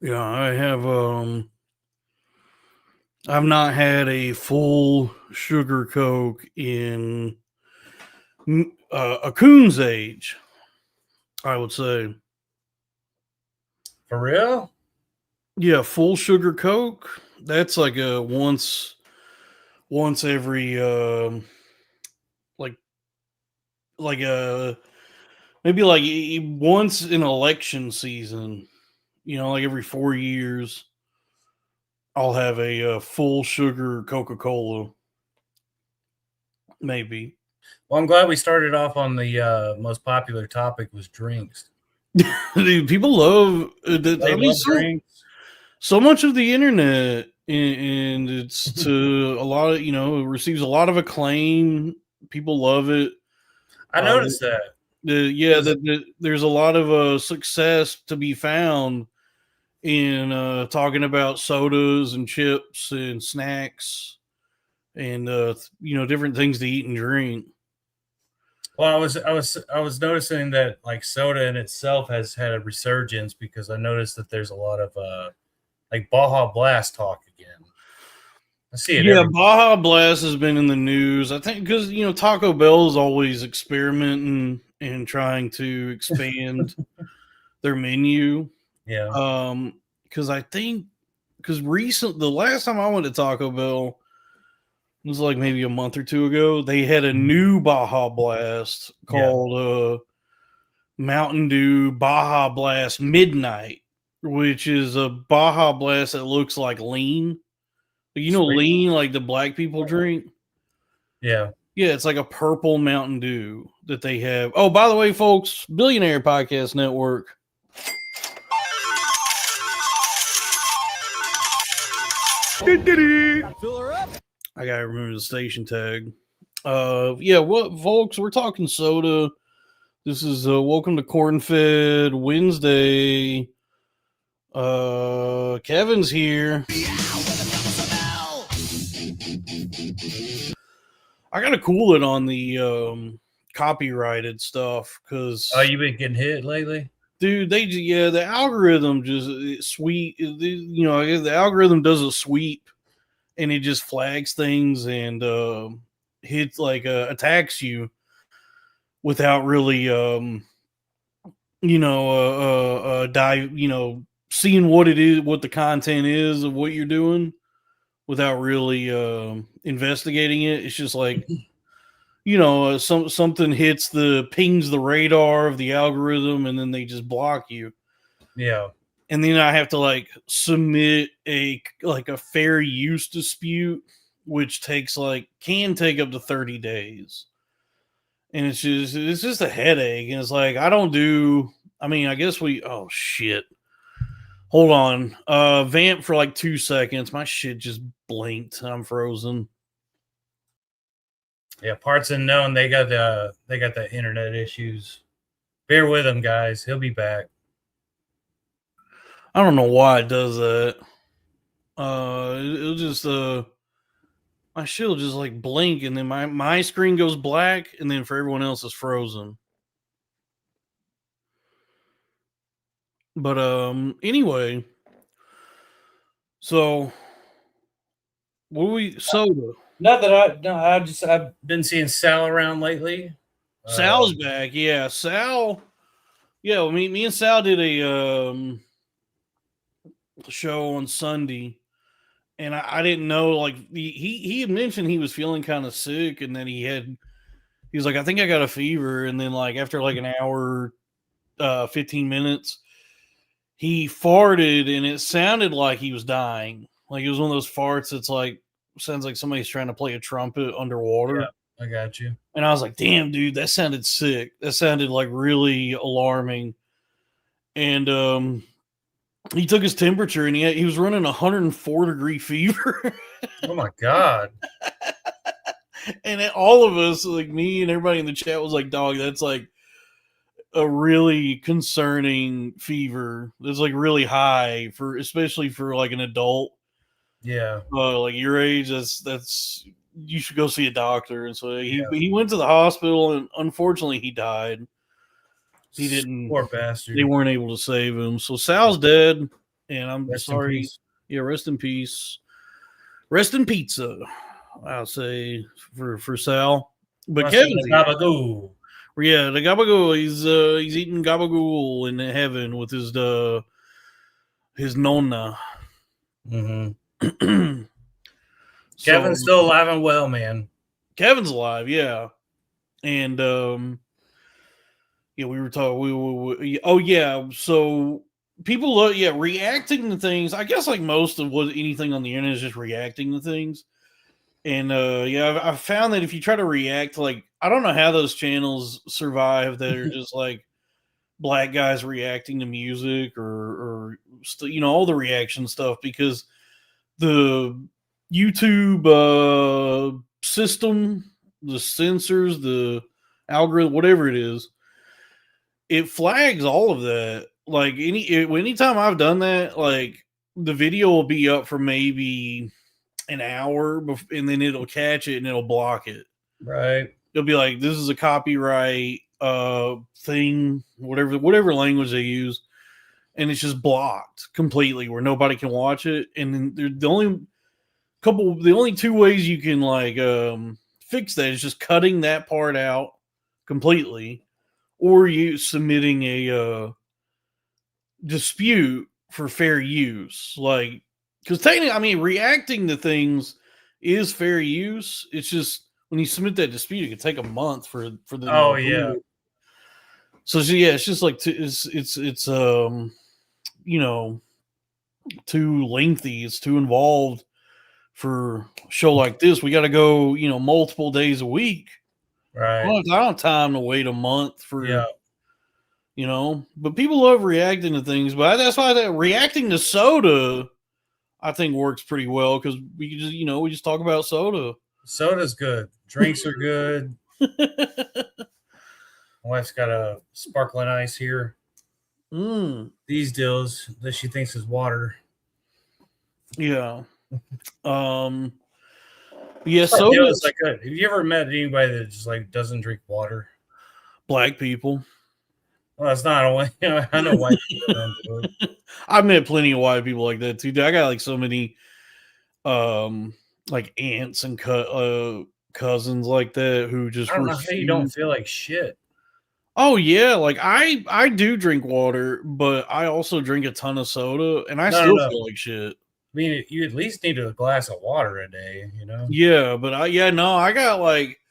Yeah, I've not had a full sugar Coke in a coon's age, I would say. For real? Yeah, full sugar Coke. That's like a once every like like a maybe like once in election season. Like every 4 years, I'll have a full sugar Coca Cola. Maybe. Well, I'm glad we started off on the most popular topic was drinks. Dude, people love that. They I mean, love so drinks. so much of the internet, and it's to a lot of it receives a lot of acclaim. People love it. I Uh, noticed that yeah, because there's a lot of success to be found in talking about sodas and chips and snacks and different things to eat and drink. well, I was noticing that like soda in itself has had a resurgence because I noticed that there's a lot of like Baja Blast talk again. I see it Yeah, everywhere. Baja Blast has been in the news. I think because Taco Bell is always experimenting and trying to expand their menu. Yeah. Because I think the last time I went to Taco Bell was like maybe a month or two ago. They had a new Baja Blast Yeah. called Mountain Dew Baja Blast Midnight, which is a Baja Blast that looks like lean. Sweet. Lean like the black people drink. Yeah. Yeah, it's like a purple Mountain Dew that they have. Oh, by the way, folks, Billionaire Podcast Network. Fill her up. I gotta remember the station tag. Yeah, what folks? We're talking soda. This is welcome to Corn Fed Wednesday. Kevin's here. I gotta cool it on the copyrighted stuff because Oh, you been getting hit lately? dude, the algorithm just sweep. The algorithm does a sweep and it just flags things and hits attacks you without really dive seeing what it is, what the content is of what you're doing without really investigating it. It's just like something pings the radar of the algorithm and then they just block you. Yeah. And then I have to submit a fair use dispute, which can take up to 30 days. And it's just a headache. And it's like I don't do I mean, I guess oh shit. Hold on. Vamp for like 2 seconds. My shit just blinked. I'm frozen. Yeah. Parts unknown. They got the internet issues. Bear with him, guys. He'll be back. I don't know why it does that. It'll just my shit will just blink and then my screen goes black and then for everyone else it's frozen. But anyway, so soda. Not that I no, I've been seeing Sal around lately. Sal's back, yeah. Sal, yeah. Well, me and Sal did a show on Sunday, and I didn't know he had mentioned he was feeling kind of sick, and then he was like, I think I got a fever, and then after an hour, 15 minutes, he farted, and it sounded like he was dying. Like it was one of those farts that's sounds like somebody's trying to play a trumpet underwater. Yeah, I got you. And I was like, damn, dude, that sounded sick. That sounded really alarming. And he took his temperature and he was running 104-degree fever. Oh my god. And all of us, like me and everybody in the chat, was like, dog, that's a really concerning fever. It's really high especially for an adult. Yeah. Like your age, that's you should go see a doctor. And so he went to the hospital and unfortunately he died. He didn't. Poor bastard. They weren't able to save him. So Sal's dead. And I'm Rest in sorry. peace. Yeah, rest in peace. Rest in pizza. I'll say for Sal. But Rest in Kevin's the here. gabagool. Yeah, the gabagool. He's eating gabagool in heaven with his nonna. Mm-hmm. So, Kevin's still alive and well, man. Kevin's alive, yeah. And yeah, we were talking. Oh yeah, so people love reacting to things. I guess like most of what anything on the internet is just reacting to things. And I've found that if you try to react, like I don't know how those channels survive that are just like black guys reacting to music or all the reaction stuff, because the YouTube system, the censors, the algorithm, whatever it is, it flags all of that. Like anytime I've done that, like the video will be up for maybe an hour, and then it'll catch it and it'll block it. Right. It'll be like, this is a copyright thing, whatever language they use, and it's just blocked completely where nobody can watch it. And then the only two ways you can like fix that is just cutting that part out completely, or you submitting a dispute for fair use. Like, because technically, I mean, reacting to things is fair use. It's just when you submit that dispute, it can take a month for them. Oh yeah. So yeah, it's just like it's too lengthy. It's too involved for a show like this. We got to go multiple days a week. Right. I don't have time to wait a month for Yeah. But people love reacting to things. But that's why reacting to soda, I think, works pretty well, because we just we just talk about soda. Soda's good. Drinks are good. My wife's got a sparkling ice here. These deals that she thinks is water. Yeah. Yeah. Soda is like good. Have you ever met anybody that just like doesn't drink water? Black people. Well, that's not a way. I know white people don't do it. I've met plenty of white people like that too. I got like so many like aunts and cousins like that who just I don't know how you don't feel like shit. Oh yeah, like I do drink water, but I also drink a ton of soda, and I still feel like shit. I mean, you at least need a glass of water a day, Yeah, but I got like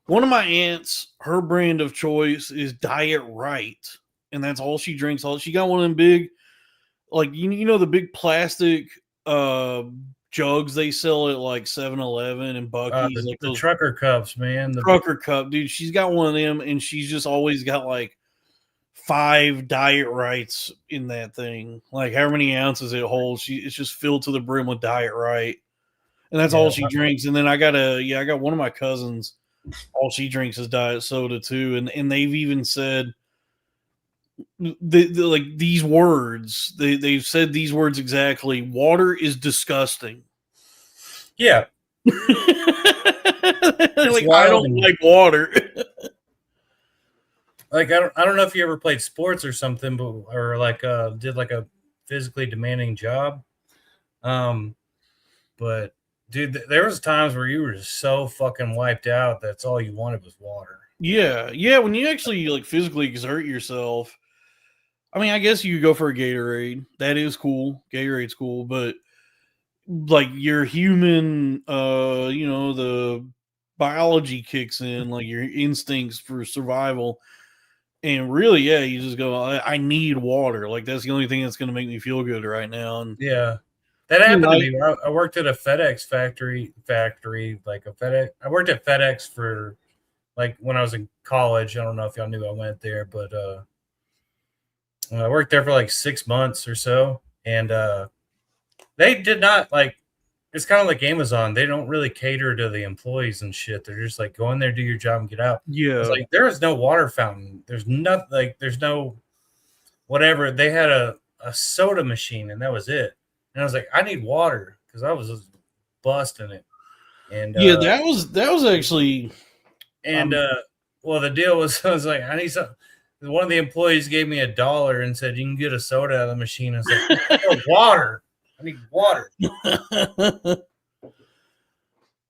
one of my aunts, her brand of choice is Diet Right, and that's all she drinks. She got one of them big, like the big plastic jugs they sell at like 7-Eleven and Buc-ee's, like the trucker cups, man. The trucker cup, dude. She's got one of them, and she's just always got like 5 Diet Rights in that thing. Like how many ounces it holds, it's just filled to the brim with Diet Right, and that's all she drinks. And then I got one of my cousins, all she drinks is diet soda too, and they've even said like these words. They've said these words exactly. Water is disgusting. Yeah. Like I don't like water. Like I don't know if you ever played sports or something, or like did like a physically demanding job. But dude, there was times where you were just so fucking wiped out that's all you wanted was water. Yeah. When you actually like physically exert yourself, I mean, I guess you could go for a Gatorade. That is cool. Gatorade's cool, but like your human, the biology kicks in, like your instincts for survival. And really, yeah, you just go, I need water. Like that's the only thing that's going to make me feel good right now. And yeah, that happened to me. I worked at a FedEx factory, like a FedEx. I worked at FedEx for like when I was in college. I don't know if y'all knew I went there, but I worked there for like 6 months or so, and they did not like. It's kind of like Amazon. They don't really cater to the employees and shit. They're just like, go in there, do your job, and get out. Yeah, it's like there is no water fountain. There's nothing. Like there's no whatever. They had a soda machine, and that was it. And I was like, I need water because I was just busting it. And yeah, that was actually. And well, the deal was, I was like, I need some. one of the employees gave me $1 and said, "You can get a soda out of the machine." I was like, "Oh, water. I need water."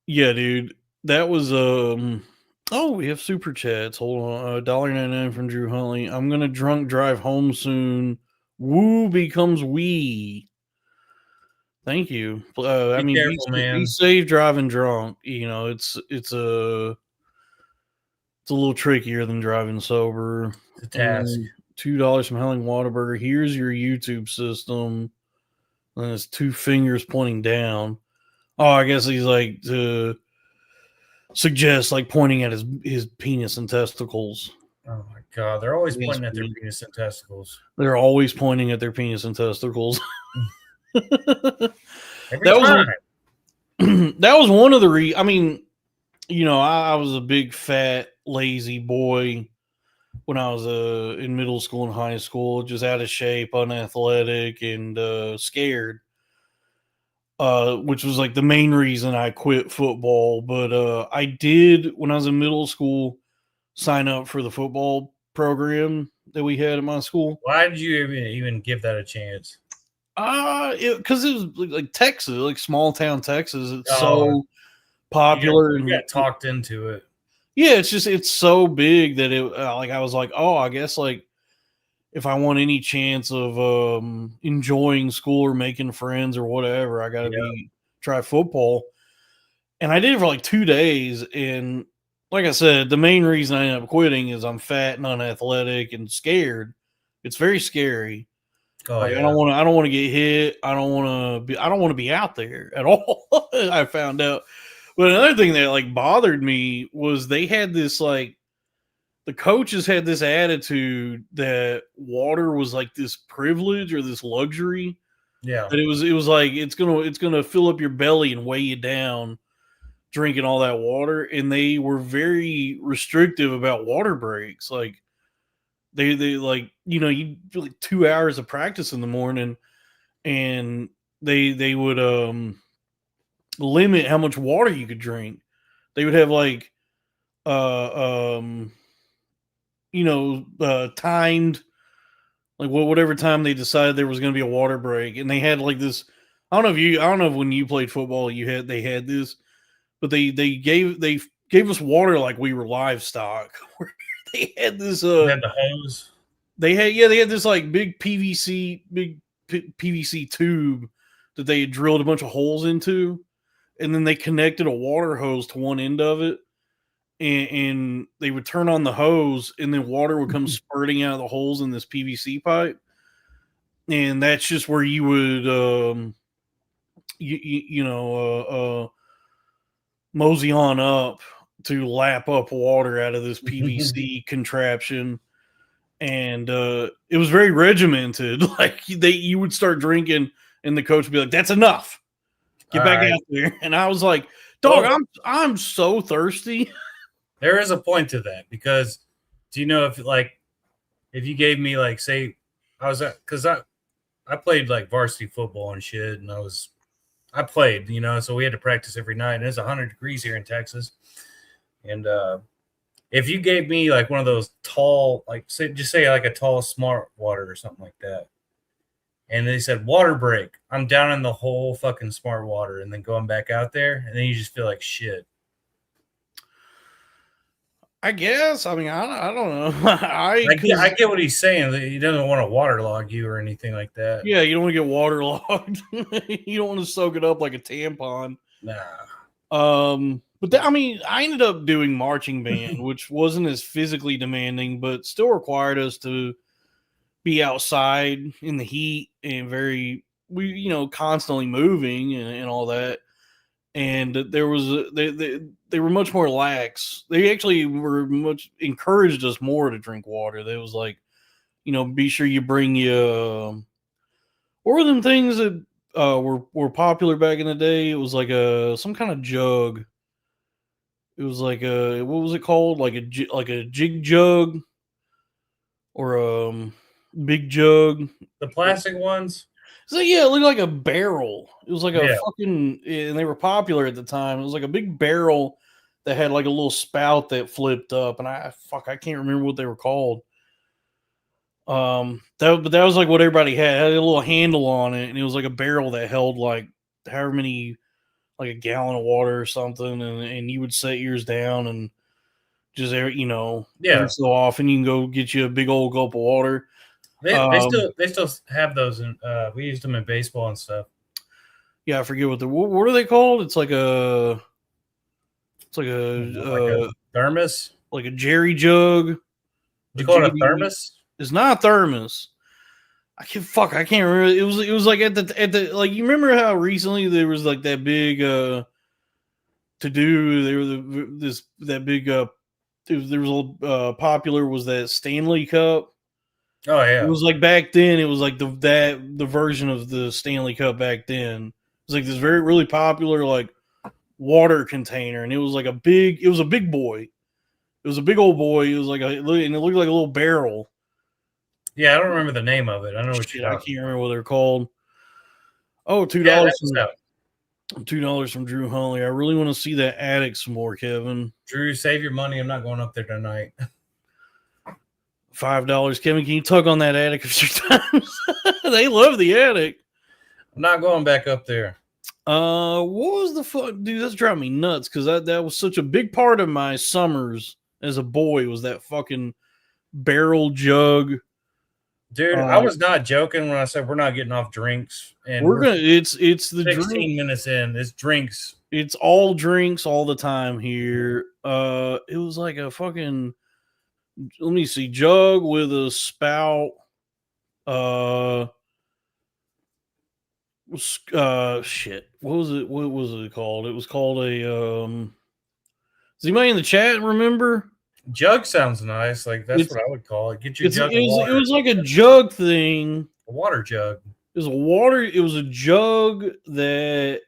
Yeah, dude. That was oh, we have super chats. Hold on. $1.99 from Drew Huntley. I'm gonna drunk drive home soon. Woo becomes we. Thank you. I Be mean, careful, be man. safe driving drunk. You know, it's a little trickier than driving sober. It's a task. $2 from Helen Whataburger. Here's your YouTube system. And it's 2 fingers pointing down. Oh, I guess he's like to suggest like pointing at his penis and testicles. Oh my god, they're always Yes, pointing at their please. penis and testicles. They're always pointing at their penis and testicles. Every That was time. that was one of the I mean, you know, I was a big fat lazy boy when I was in middle school and high school, just out of shape, unathletic, and scared. Which was like the main reason I quit football. But I did, when I was in middle school, sign up for the football program that we had at my school. Why did you even give that a chance? Because it was like Texas, like small town Texas. It's Oh, so popular. You got talked into it. Yeah, it's so big that it like I was like, oh, I guess like if I want any chance of enjoying school or making friends or whatever, I got to try football. And I did it for like 2 days. And like I said, the main reason I ended up quitting is I'm fat and unathletic and scared. It's very scary. Oh, Like, yeah. I don't want to get hit. I don't want to be out there at all. I found out. But another thing that like bothered me was they had this like the coaches had this attitude that water was like this privilege or this luxury. Yeah. That it was like it's gonna fill up your belly and weigh you down drinking all that water. And they were very restrictive about water breaks. Like they like, you know, you do like 2 hours of practice in the morning and they would limit how much water you could drink. They would have like timed like whatever time they decided there was going to be a water break, and they had like this. I don't know if when you played football they had this, but they gave us water like we were livestock. They had this. They had the hose. They had this like big PVC tube that they had drilled a bunch of holes into, and then they connected a water hose to one end of it. And they would turn on the hose, and then water would come spurting out of the holes in this PVC pipe, and that's just where you would, mosey on up to lap up water out of this PVC contraption, and it was very regimented. Like you would start drinking, and the coach would be like, "That's enough, get All back right. out there." And I was like, "Dog, I'm so thirsty." There is a point to that, because do you know if you gave me like, say I was because I played like varsity football and shit, and I played, you know, so we had to practice every night, and it's 100 degrees here in Texas. And if you gave me like one of those tall, like say like a tall smart water or something like that, and they said water break, I'm down in the whole fucking smart water and then going back out there, and then you just feel like shit. I guess. I mean, I don't know. I get what he's saying. That he doesn't want to waterlog you or anything like that. Yeah, you don't want to get waterlogged. You don't want to soak it up like a tampon. Nah. But I mean, I ended up doing marching band, which wasn't as physically demanding, but still required us to be outside in the heat and constantly moving and all that. And there was they were much more lax. They actually were much encouraged us more to drink water. They was like, be sure you bring you what were them things that were popular back in the day? It was like some kind of jug. It was like what was it called? Like a jig jug or big jug. The plastic ones. So yeah, it looked like a barrel. It was like a fucking, and they were popular at the time. It was like a big barrel that had like a little spout that flipped up, and I can't remember what they were called. But that was like what everybody had. It had a little handle on it, and it was like a barrel that held like however many, like a gallon of water or something, and you would set yours down and just every Yeah, so often you can go get you a big old gulp of water. they still have those, and we used them in baseball and stuff. Yeah, I forget what are they called? It's like a Like a thermos. like a jerry jug. You call it a thermos? It's not a thermos. I can't remember. It was like at the like, you remember how recently there was like that big to do, there was that big there was a popular, was that Stanley Cup. Oh yeah. It was like back then, it was like the version of the Stanley Cup back then. It was like this really popular like water container, and it was a big boy. It was a big old boy. It was and it looked like a little barrel. Yeah, I don't remember the name of it. I know what you're I can't remember what they're called. Oh, $2. Yeah, $2 from Drew Huntley. I really want to see that attic some more, Kevin. Drew, save your money. I'm not going up there tonight. $5, Kevin. Can you tug on that attic a few times? They love the attic. I'm not going back up there. What was the fuck, dude? That's driving me nuts because that was such a big part of my summers as a boy, was that fucking barrel jug. Dude, I was not joking when I said we're not getting off drinks. And we're gonna. It's the 16 minutes in. It's drinks. It's all drinks all the time here. It was like a fucking. Let me see, jug with a spout. Shit. What was it? What was it called? It was called a. Does anybody in the chat remember? Jug sounds nice. Like that's what I would call it. Get your jug of water. It was like a jug thing. A water jug. It was a water. It was a jug that.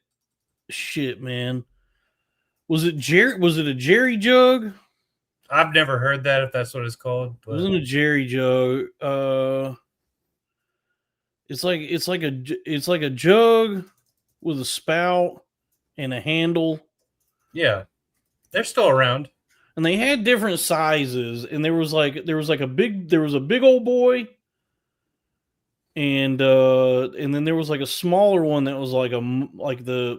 Shit, man. Was it a Jerry jug? I've never heard that, if that's what it's called. But it wasn't a Jerry jug. It's like a jug with a spout and a handle. Yeah, they're still around. And they had different sizes, and there was a big old boy, and then there was like a smaller one that was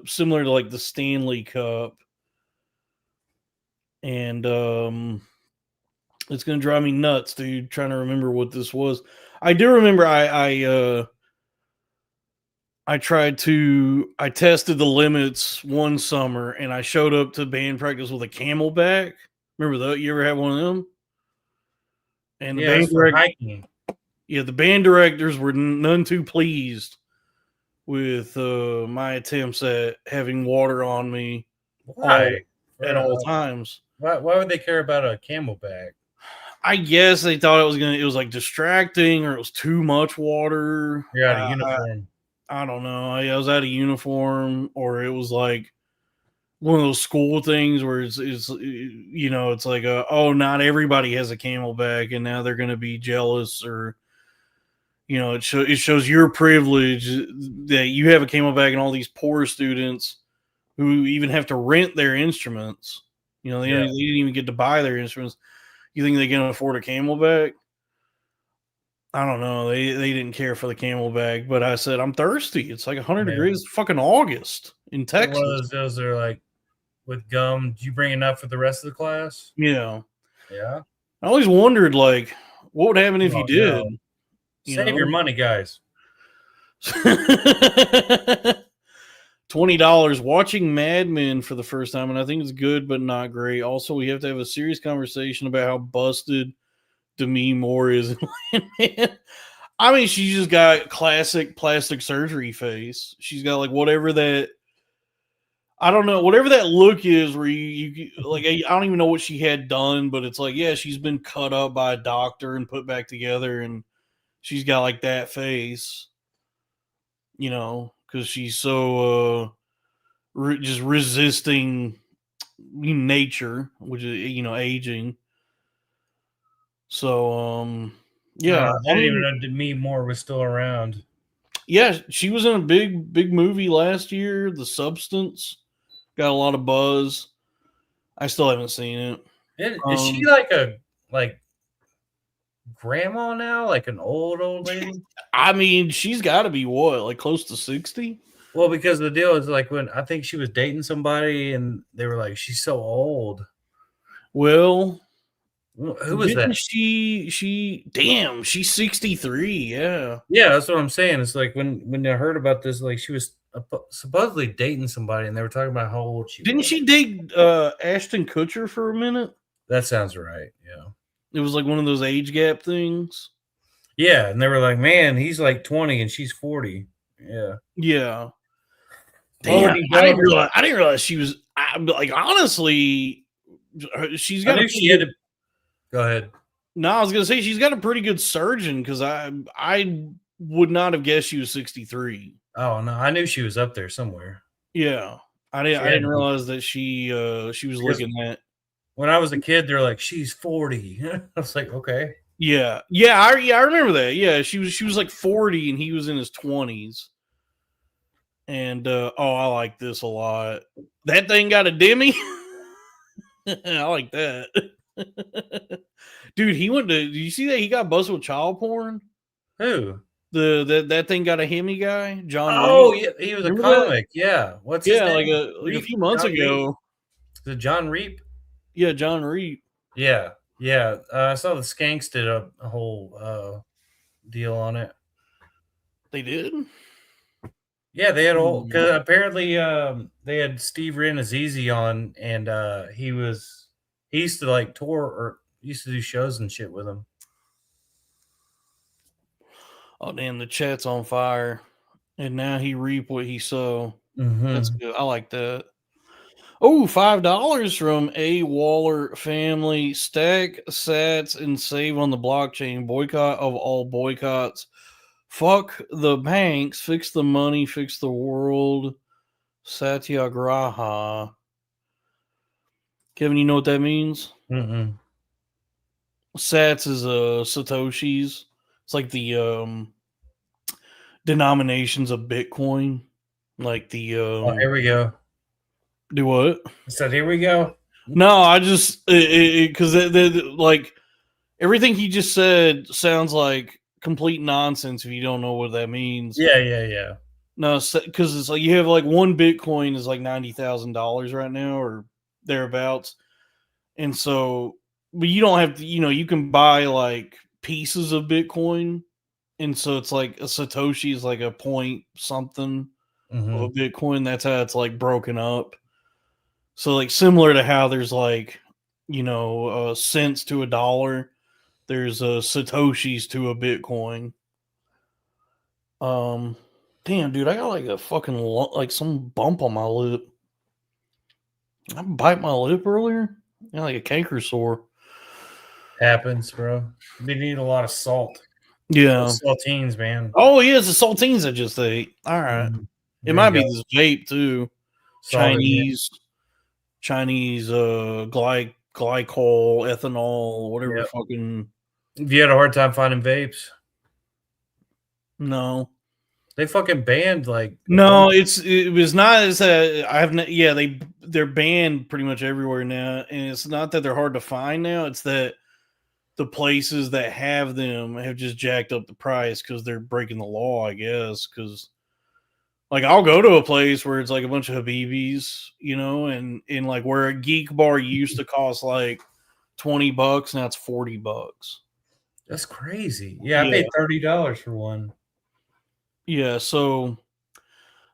similar to like the Stanley Cup. And it's gonna drive me nuts, dude, trying to remember what this was. I do remember I tested the limits one summer, and I showed up to band practice with a Camelback. Remember that? You ever had one of them? And the band directors were none too pleased with my attempts at having water on me. Why? At all times. Why would they care about a Camelback? I guess they thought it was like distracting, or it was too much water. You're out of uniform. I don't know. I was out of uniform, or it was like one of those school things where it's like not everybody has a Camelback, and now they're going to be jealous, or it shows your privilege that you have a Camelback, and all these poor students who even have to rent their instruments, they didn't even get to buy their instruments. You think they can afford a Camelback? I don't know. They didn't care for the Camelback, but I said, I'm thirsty. It's like 100 degrees. It's fucking August in Texas. One of those are like with gum. Do you bring enough for the rest of the class? Yeah. Yeah. I always wondered, like, what would happen if you did? Save your money, guys. $20 watching Mad Men for the first time, and I think it's good but not great. Also, we have to have a serious conversation about how busted Demi Moore is. I mean, she just got classic plastic surgery face. She's got like whatever that, I don't know, whatever that look is where you like, I don't even know what she had done, but it's like, yeah, she's been cut up by a doctor and put back together, and she's got like that face, because she's so just resisting nature, which is aging. So yeah, I didn't even know Demi Moore was still around. Yeah, she was in a big movie last year, The Substance. Got a lot of buzz. I still haven't seen it. Is she like grandma now, like an old lady. I mean, she's got to be what, like close to 60? Well, because the deal is like when I think she was dating somebody and they were like, she's so old. Well, Who was that? didn't damn, she's 63. Yeah. Yeah, that's what I'm saying. It's like when I heard about this, like she was supposedly dating somebody and they were talking about how old she Didn't was. she date Ashton Kutcher for a minute? That sounds right. Yeah. It was like one of those age gap things. Yeah. And they were like, man, he's like 20 and she's 40. Yeah. Yeah. What would Damn, he I didn't go? realize. I didn't realize she was. Like honestly, she's I got. knew she had to. Go ahead. No, I was gonna say she's got a pretty good surgeon because I would not have guessed she was 63. Oh no, I knew she was up there somewhere. Yeah, I didn't. She I had didn't to be. realize that she was Because looking at. when I was a kid, they're like, she's 40. I was like, okay. Yeah, I remember that. Yeah, she was like 40 and he was in his 20s. And I like this a lot. That thing got a Demi. I like that. Dude, he went to. Did you see that he got busted with child porn? Who? That thing got a Hemi guy, John. Oh, Reed. yeah, he was a Remember that? comic. Yeah. What's his Yeah, name? like a Reap? few months John Reap? ago. Is it John Reap? Yeah, John Reed. Yeah. Yeah. I saw the Skanks did a whole deal on it. They did. Yeah, they had all because apparently they had Steve Renazizi on, and he used to like tour or used to do shows and shit with him. Oh damn, the chat's on fire, and now he reap what he sow. Mm-hmm. That's good. I like that. Oh, $5 from A Waller family. Stack sats and save on the blockchain. Boycott of all boycotts. Fuck the banks. Fix the money. Fix the world. Satyagraha. Kevin, you know what that means? Mm-hmm. Sats is Satoshis. It's like the denominations of Bitcoin. Like the here we go. do what? I said, here we go. No, I just because like everything he just said sounds like complete nonsense if you don't know what that means. Yeah. No, because it's like you have like one Bitcoin is like $90,000 right now or thereabouts, and so but you don't have to. You can buy like pieces of Bitcoin, and so it's like a Satoshi is like a point something of a Bitcoin. That's how it's like broken up. So like similar to how there's like cents to a dollar, there's Satoshis to a Bitcoin. Damn, dude, I got like a fucking like some bump on my lip. I bite my lip earlier. Like a canker sore. Happens, bro. They need a lot of salt. Yeah, saltines, man. Oh yeah, it's the saltines I just ate. All right, it might be this vape too. Chinese glycol, ethanol, whatever. Fucking. Have you had a hard time finding vapes? No. They fucking banned like. No, it was not as they're banned pretty much everywhere now, and it's not that they're hard to find now. It's that the places that have them have just jacked up the price because they're breaking the law, I guess. Because like I'll go to a place where it's like a bunch of Habibis, and in like where a Geek Bar used to cost like $20, now it's $40. That's crazy. Yeah, I paid $30 for one. Yeah, so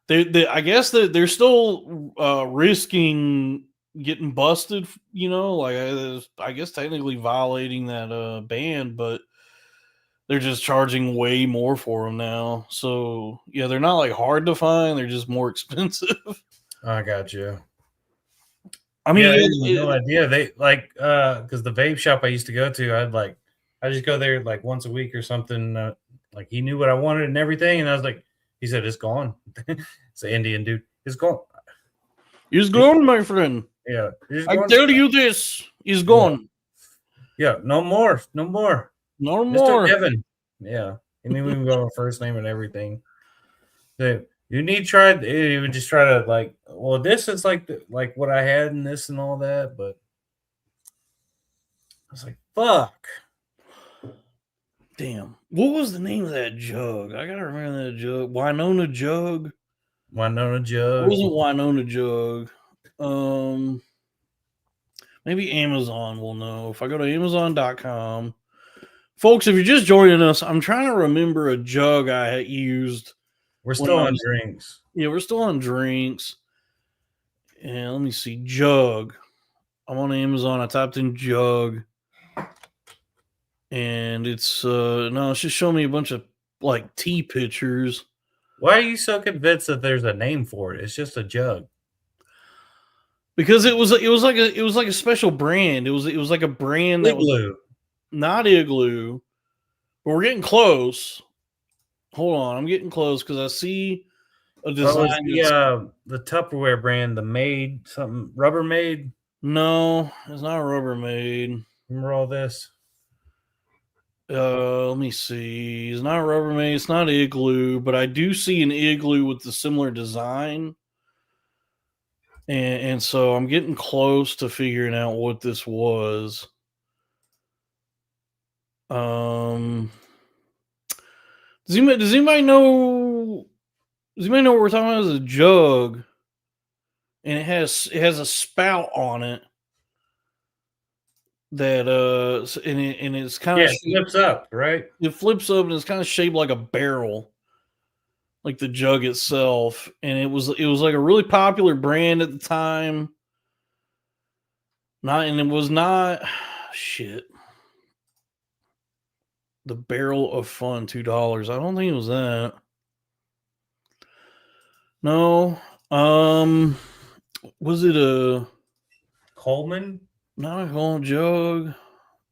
I guess that they're still risking getting busted. I guess technically violating that ban, but they're just charging way more for them now. So yeah, they're not like hard to find; they're just more expensive. I got you. I mean, no idea. They like because the vape shop I used to go to, I just go there like once a week or something. Like he knew what I wanted and everything, and I was like, he said it's gone. It's an Indian dude. It's gone. It's gone, my friend. Yeah, I tell you this, it's gone. Yeah, no more. No Mr. more. Kevin. Yeah, and then we would go first name and everything. You need to try. You would just try to like. Well, this is like what I had and this and all that, but I was like, fuck. Damn. What was the name of that jug? I gotta remember that jug. Winona jug. Winona It jug. wasn't Winona jug. Maybe Amazon will know. If I go to Amazon.com. Folks, if you're just joining us, I'm trying to remember a jug I had used. We're when still I on was- drinks. Yeah, we're still on drinks. And let me see. Jug. I'm on Amazon. I typed in jug. And it's no, it's just showing me a bunch of like tea pictures. Why are you so convinced that there's a name for it? It's just a jug. Because it was like a special brand. It was like a brand that was Igloo. not Igloo. But we're getting close. Hold on, I'm getting close because I see a design. The Tupperware brand, the Made something Rubbermaid. No, it's not Rubbermaid. Remember all this? Let me see. It's not Rubbermaid. It's not Igloo, but I do see an Igloo with the similar design. And so I'm getting close to figuring out what this was. Does anybody know? Does anybody know what we're talking about? It's a jug, and it has a spout on it that and it's kind of it flips up, right? It flips up and it's kind of shaped like a barrel, like the jug itself. And it was like a really popular brand at the time. It was not shit. The Barrel of Fun, $2. I don't think it was that. No. Was it a Coleman? not a Coleman jug?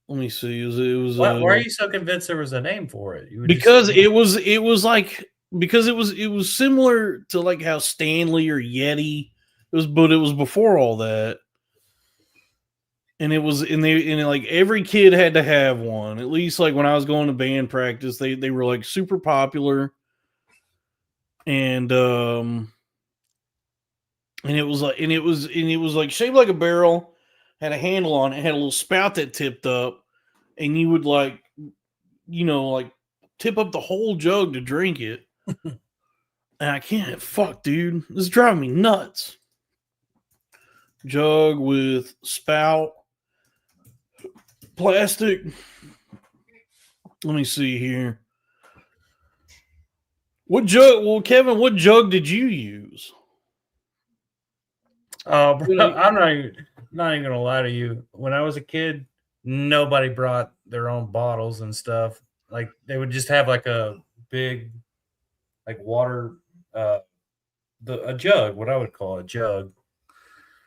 Let me see. It was why are you so convinced there was a name for it? Because it was similar to like how Stanley or Yeti but it was before all that. And like every kid had to have one. At least like when I was going to band practice, they were like super popular. And it was like shaped like a barrel, had a handle on it, had a little spout that tipped up, and you would like tip up the whole jug to drink it. And I can't dude. This is driving me nuts. Jug with spout. Plastic. Let me see here. What jug? Well, Kevin, what jug did you use? Oh, bro, I'm not even gonna lie to you. When I was a kid, nobody brought their own bottles and stuff. Like they would just have like a big, like water, a jug. What I would call a jug.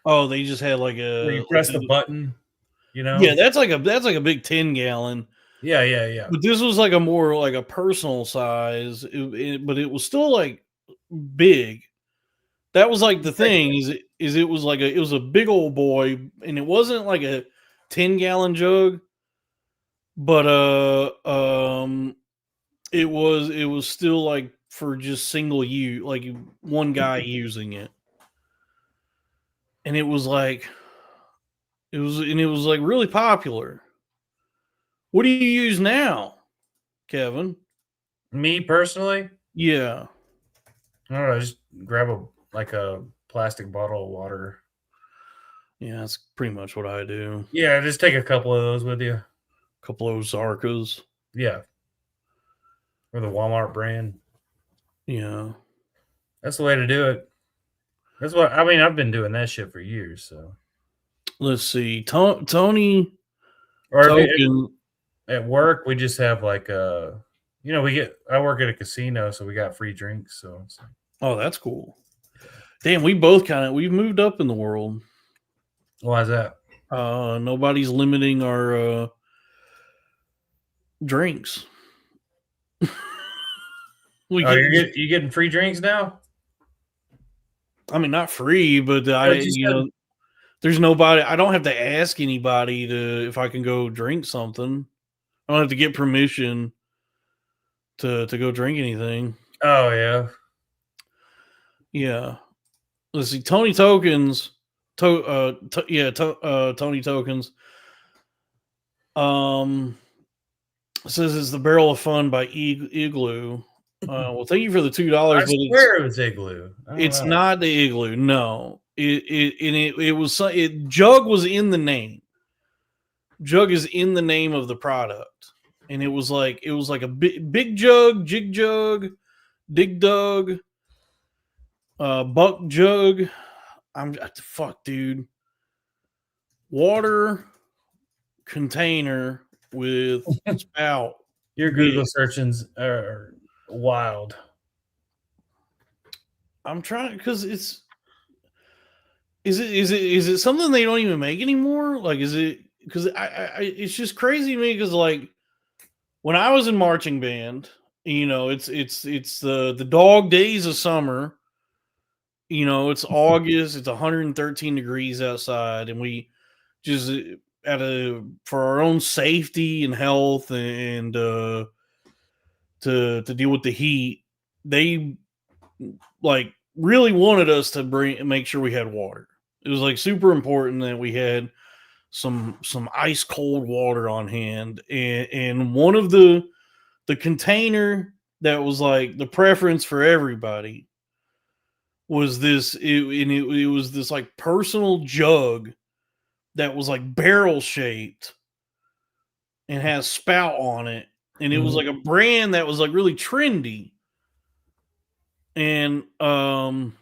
Oh, they just had like where you press the button. Yeah, that's like a big 10-gallon. Yeah. But this was like a more like a personal size, but it was still like big. That was like the thing it was a big old boy, and it wasn't like a 10-gallon jug, but it was still like for just single use, like one guy using it, and it was like really popular. What do you use now, Kevin? Me personally? Yeah. I don't know. Just grab a plastic bottle of water. Yeah, that's pretty much what I do. Yeah, just take a couple of those with you. A couple of Ozarkas. Yeah. Or the Walmart brand. Yeah. That's the way to do it. That's what I mean. I've been doing that shit for years. So let's see. Tony. Or at work, we just have like I work at a casino, so we got free drinks. So it's like, oh, that's cool. Damn, we've moved up in the world. Why is that? Nobody's limiting our drinks. You getting free drinks now? I mean, not free, but there's nobody. I don't have to ask anybody if I can go drink something. I don't have to get permission to go drink anything. Oh yeah. Yeah. Let's see. Tony Tokens. Tony Tokens. It says it's the Barrel of Fun by Igloo. Well, thank you for the $2, I but swear it was Igloo. I don't it's know. not the Igloo. No, it was Jug was in the name. Jug is in the name of the product, and it was like a big jug, jig jug, dig dug, buck jug. I'm fuck, dude. Water container with spout. Your Google searchings are wild. I'm trying because is it something they don't even make anymore? Like, is it because I it's just crazy to me because like when I was in marching band, it's the dog days of summer. It's August. It's 113 degrees outside, and we just for our own safety and health and to deal with the heat, they like really wanted us to make sure we had water. It was like super important that we had some ice cold water on hand, and one of the container that was like the preference for everybody was it was this like personal jug that was like barrel shaped and has spout on it, and it was like a brand that was like really trendy. And I've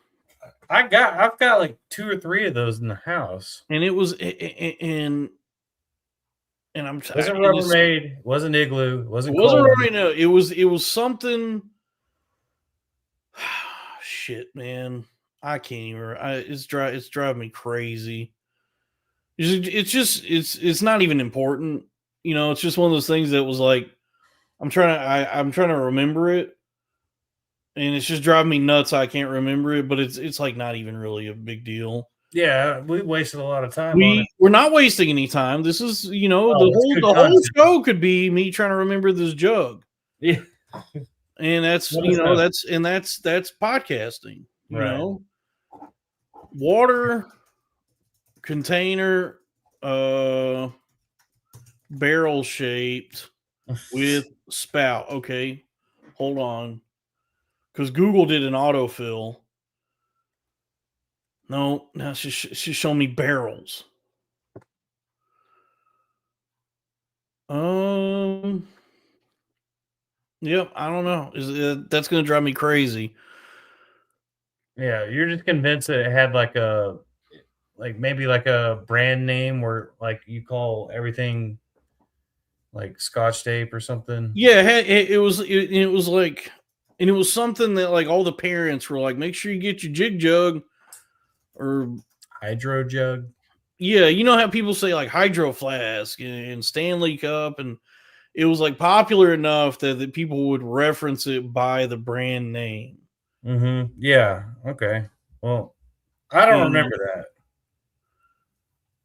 got like 2 or 3 of those in the house. and it was and I'm Wasn't Rubbermaid, wasn't Igloo, wasn't it wasn't Coleman. right now. It was something. Shit, man, I can't even. It's driving me crazy. It's not even important. It's just one of those things that was like I'm trying to remember it, and it's just driving me nuts. I can't remember it, but it's like not even really a big deal. Yeah, we wasted a lot of time on it. We're not wasting any time. This is the whole show could be me trying to remember this jug. Yeah. And that's that's podcasting. Right. Water container, barrel shaped with spout. Okay, hold on, because Google did an autofill. No, now she's showing me barrels. Yep, I don't know. That's going to drive me crazy. Yeah, you're just convinced that it had maybe like a brand name where like you call everything like Scotch tape or something. Yeah, it was like, and it was something that like all the parents were like, make sure you get your jig jug or Hydro jug. Yeah, you know how people say like hydro flask and Stanley cup, and it was like popular enough that people would reference it by the brand name. Mm-hmm. Yeah. Okay. Well, I don't remember that.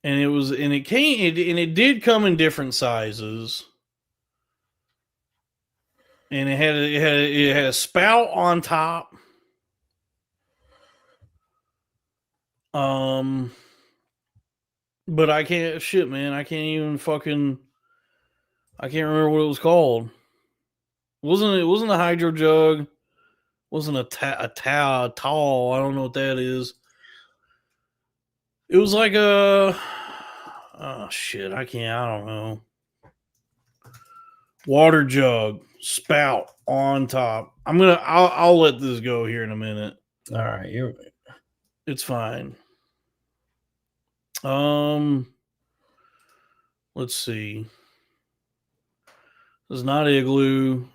And it did come in different sizes. And it had a spout on top. But I can't man. I can't even I can't remember what it was called. It wasn't a hydro jug. It wasn't a towel. I don't know what that is. It was like oh shit, I don't know. Water jug, spout on top. I'll let this go here in a minute. All right, it's fine. Let's see. It's not Igloo.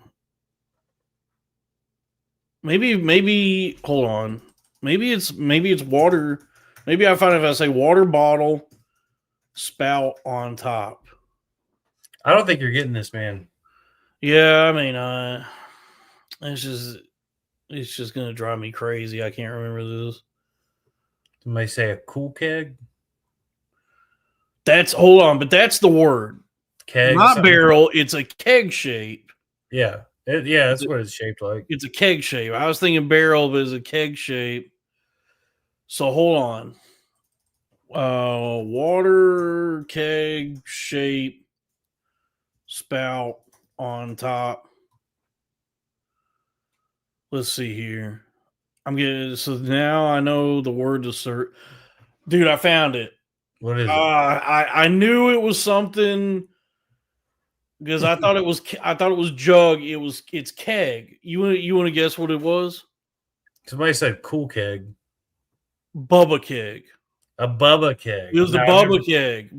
Maybe hold on. Maybe it's water. Maybe I find if I say water bottle, spout on top. I don't think you're getting this, man. Yeah, I mean, it's just gonna drive me crazy. I can't remember this. Somebody say a cool keg. Hold on, but that's the word. Keg, not barrel. It's a keg shape. Yeah, that's what it's shaped like. It's a keg shape. I was thinking barrel, but it's a keg shape. So hold on. Water keg shape spout on top. Let's see here. I'm getting so now I know the word to search. Dude, I found it. What is it? I knew it was something because I thought it was jug. It's keg. You want to guess what it was? Somebody said cool keg. Bubba keg. A Bubba keg. It was the Bubba keg.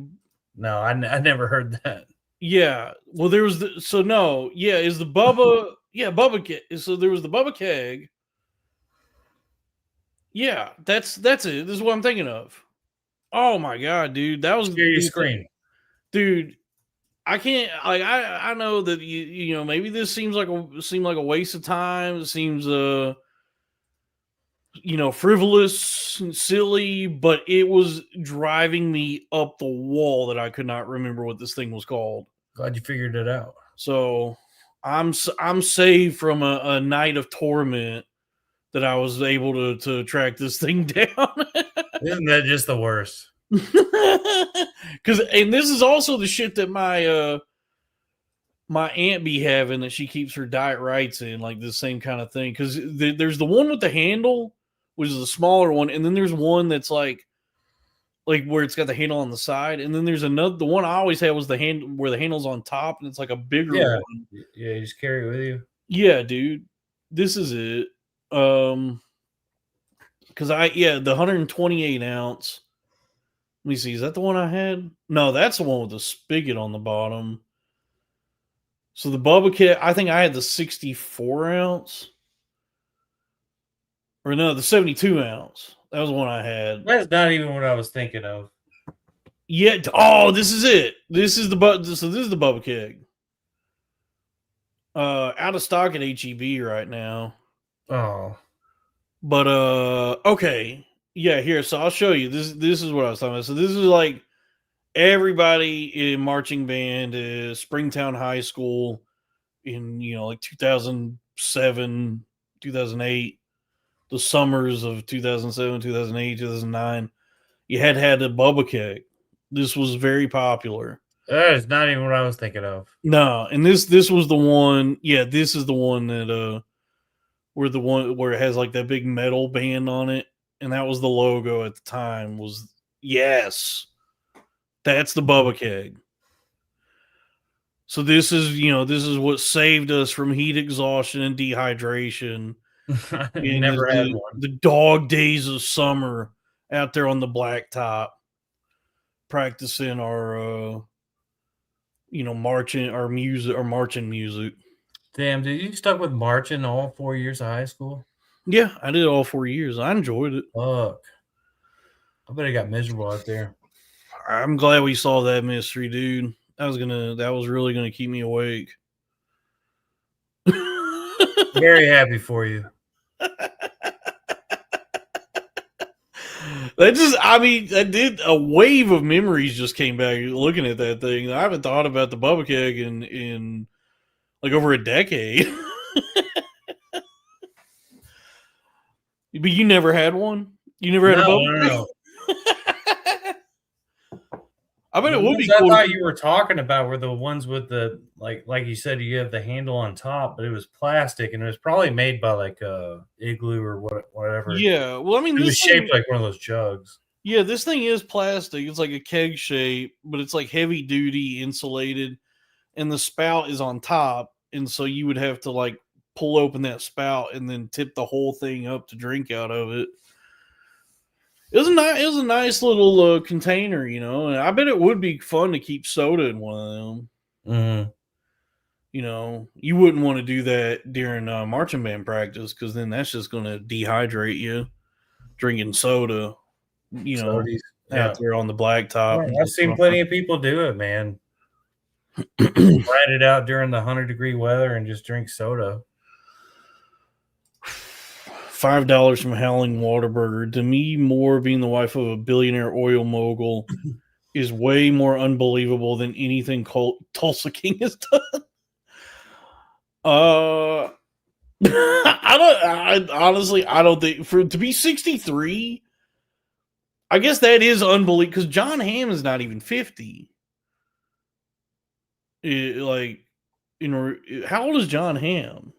No, I never heard that. Yeah. Well, there was is the Bubba. Yeah, Bubba keg. So there was the Bubba keg. Yeah, that's it. This is what I'm thinking of. Oh my god, dude, that was Scary screen, dude. I can't like I know that you know maybe this seemed like a waste of time. It seems frivolous and silly, but it was driving me up the wall that I could not remember what this thing was called. Glad you figured it out. So I'm saved from a night of torment that I was able to track this thing down. Isn't that just the worst? And this is also the shit that my aunt be having that she keeps her diet rights in, like the same kind of thing. Because there's the one with the handle, which is the smaller one, and then there's one that's like where it's got the handle on the side, and then there's another. The one I always had was the handle where the handle's on top, and it's like a bigger one. Yeah, you just carry it with you. Yeah, dude, this is it. Because the 128 ounce. Let me see. Is that the one I had? No, that's the one with the spigot on the bottom. So the Bubba kit, I think I had the 64 ounce. Or no, the 72 ounce. That was the one I had. That's not even what I was thinking of. Yeah. Oh, this is it. This is the Bubba keg. Out of stock at HEB right now. Oh. But okay. Yeah, here. So I'll show you. This is what I was talking about. So this is like everybody in marching band is Springtown High School in like 2007, 2008, the summers of 2007, 2008, 2009. You had a Bubba keg. This was very popular. That is not even what I was thinking of. No, and this was the one. Yeah, this is the one that where it has like that big metal band on it. And that was the logo at the time yes, that's the Bubba keg. So this is what saved us from heat exhaustion and dehydration. Never had one. The dog days of summer out there on the blacktop, practicing our, marching music. Damn, dude, you stuck with marching all 4 years of high school? Yeah, I did all 4 years. I enjoyed it. Fuck. I bet it got miserable out there. I'm glad we saw that mystery, dude. That was really gonna keep me awake. Very happy for you. That did a wave of memories just came back looking at that thing. I haven't thought about the Bubba keg in like over a decade. But you never had one? You never had a Bubba keg? No. I bet it would be cool. I thought you were talking about were the ones with the like you said, you have the handle on top, but it was plastic and it was probably made by like a Igloo or whatever. Yeah, well, I mean, it was shaped like one of those jugs. Yeah, this thing is plastic. It's like a keg shape, but it's like heavy duty insulated, and the spout is on top, and so you would have to like pull open that spout and then tip the whole thing up to drink out of it. It was a nice little container, and I bet it would be fun to keep soda in one of them. Mm-hmm. You wouldn't want to do that during marching band practice because then that's just going to dehydrate you. Drinking soda, out there on the blacktop. Yeah, I've seen plenty of people do it, man. Ride it out during the 100-degree weather and just drink soda. $5 from Howling Waterburger. Demi Moore being the wife of a billionaire oil mogul is way more unbelievable than anything Tulsa King has done. I don't think to be 63. I guess that is unbelievable because John Hamm is not even 50. how old is John Hamm?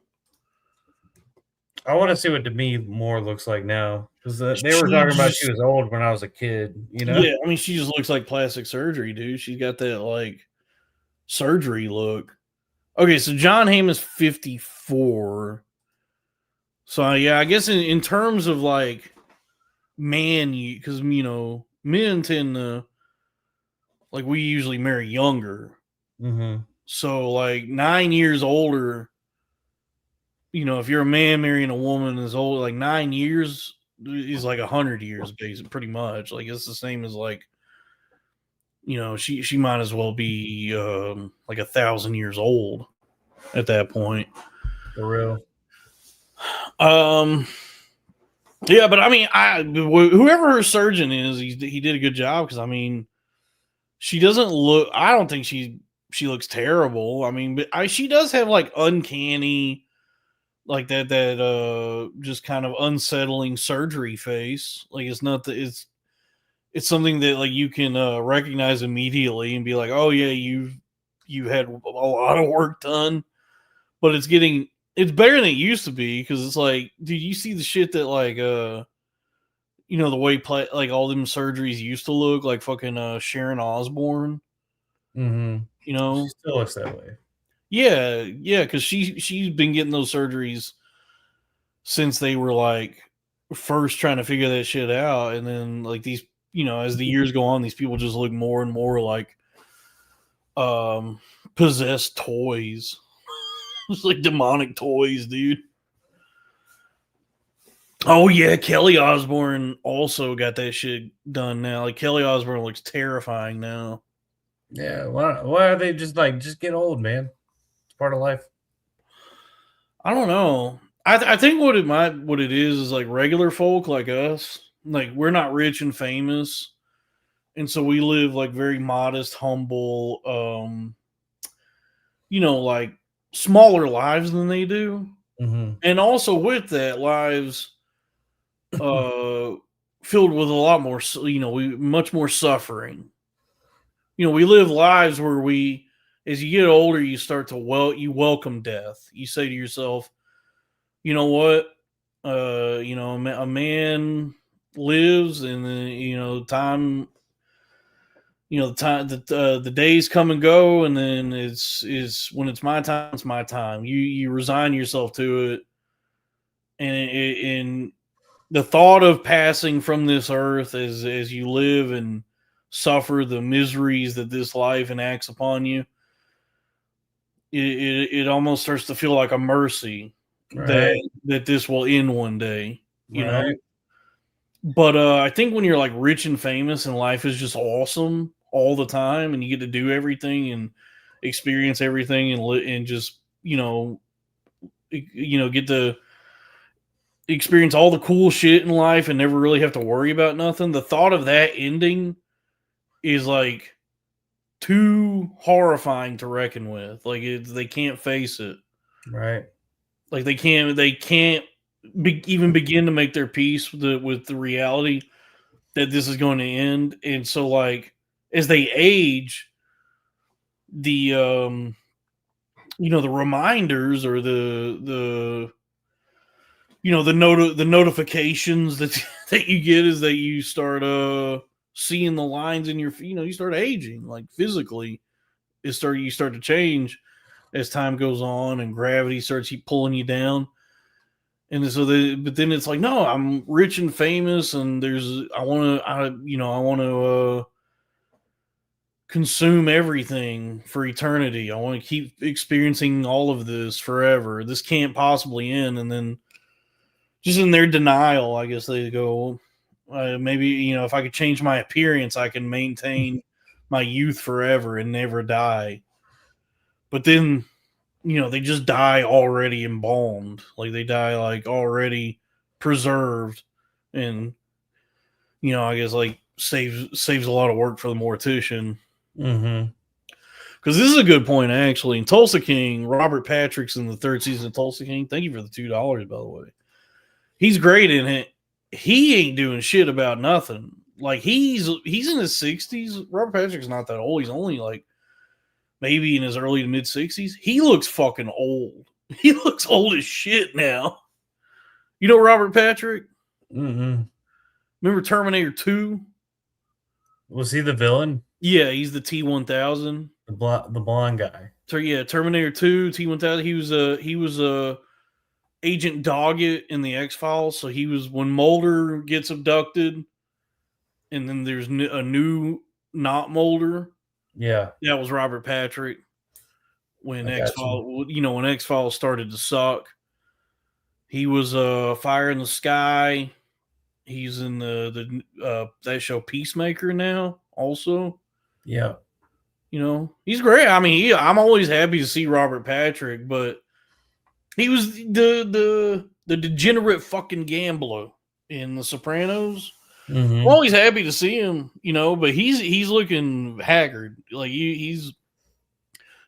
I want to see what Demi Moore looks like now, because they were She talking about she just, was old when I was a kid. yeah, I mean, she just looks like plastic surgery, dude. She's got that like surgery look. Okay, so John Hamm is 54. So yeah, I guess in terms of like man, because men tend to like we usually marry younger. Mm-hmm. So like 9 years older, if you're a man marrying a woman as old, like 9 years is like 100 years, basically, pretty much. Like it's the same as like, she might as well be like 1,000 years old at that point. For real. Yeah, but I mean, whoever her surgeon is, he did a good job because I mean, she doesn't look. I don't think she looks terrible. I mean, but she does have like uncanny, like that just kind of unsettling surgery face. Like it's not that it's something that like you can recognize immediately and be like, oh yeah, you had a lot of work done, but it's better than it used to be because it's like, dude, you see the shit that like the way like all them surgeries used to look like fucking Sharon Osbourne. Mm-hmm. You know, She still looks that way. yeah, because she's been getting those surgeries since they were like first trying to figure that shit out, and then like these, as the years go on, these people just look more and more like possessed toys. It's like demonic toys, dude. Oh yeah, Kelly Osbourne also got that shit done now. Like Kelly Osbourne looks terrifying now. Yeah. Why are they just get old, man? It's part of life. I don't know. I think what it is like regular folk like us. Like we're not rich and famous, and so we live like very modest, humble, like smaller lives than they do. Mm-hmm. And also with that, lives filled with a lot more, we much more suffering. We live lives where as you get older, you start to you welcome death. You say to yourself, you know what, a man lives, and then time. The days come and go, and then it's when it's my time, it's my time. You resign yourself to it, and the thought of passing from this earth as you live and suffer the miseries that this life enacts upon you, it almost starts to feel like a mercy Right. that this will end one day, Right. But I think when you're like rich and famous and life is just awesome all the time, and you get to do everything and experience everything and just get to experience all the cool shit in life and never really have to worry about nothing. The thought of that ending is like too horrifying to reckon with. Like they can't face it. Right. Like they can't even begin to make their peace with the reality that this is going to end. And so like as they age, the the reminders or the notifications that that you get is that you start seeing the lines in your, you start aging, like physically you start to change as time goes on and gravity starts pulling you down. And so but then it's like, no, I'm rich and famous, and I want to consume everything for eternity. I want to keep experiencing all of this forever. This can't possibly end. And then just in their denial, I guess they go, maybe, if I could change my appearance, I can maintain my youth forever and never die. But then, they just die already embalmed. Like they die like already preserved, and I guess like saves a lot of work for the mortician. Mm-hmm. Because this is a good point, actually. In Tulsa King, Robert Patrick's in the third season of Tulsa King. Thank you for the $2, by the way. He's great in it. He ain't doing shit about nothing. Like he's in his 60s. Robert Patrick's not that old. He's only like maybe in his early to mid 60s. He looks fucking old. He looks old as shit now. You know Robert Patrick? Mm-hmm. Remember Terminator 2? Was he the villain? Yeah, he's the T-1000. The blonde guy. So yeah, Terminator 2, T-1000. He was Agent Doggett in the X-Files. So he was when Mulder gets abducted, and then there's a new not Mulder. Yeah, that was Robert Patrick. When I got X-Files, when X-Files started to suck, he was Fire in the Sky. He's in the that show Peacemaker now. Also, yeah. He's great. I mean, I'm always happy to see Robert Patrick, but he was the degenerate fucking gambler in The Sopranos. Mm-hmm. I'm always happy to see him, but he's looking haggard. Like he's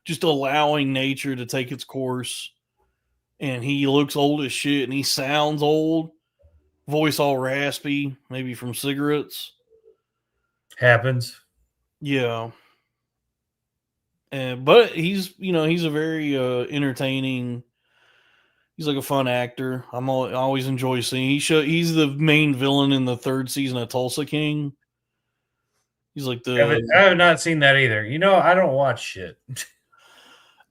just allowing nature to take its course, and he looks old as shit, and he sounds old. Voice all raspy, maybe from cigarettes. Happens. Yeah. But he's a very entertaining. He's like a fun actor. I always enjoy seeing. He's the main villain in the 3rd season of Tulsa King. He's like I have not seen that either. I don't watch shit.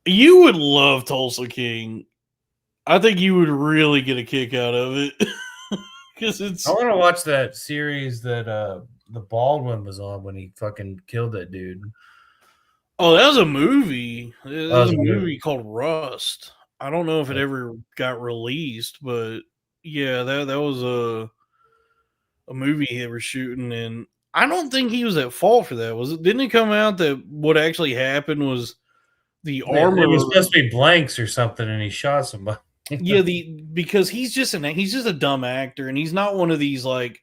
You would love Tulsa King. I think you would really get a kick out of it. Because I want to watch that series that the Baldwin was on when he fucking killed that dude. Oh, that was a movie. It was a movie called Rust. I don't know if it ever got released, but yeah, that was a movie they were shooting, and I don't think he was at fault for that. Was it? Didn't it come out that what actually happened was the armor? It was supposed to be blanks or something, and he shot somebody. Yeah, because he's just a dumb actor, and he's not one of these like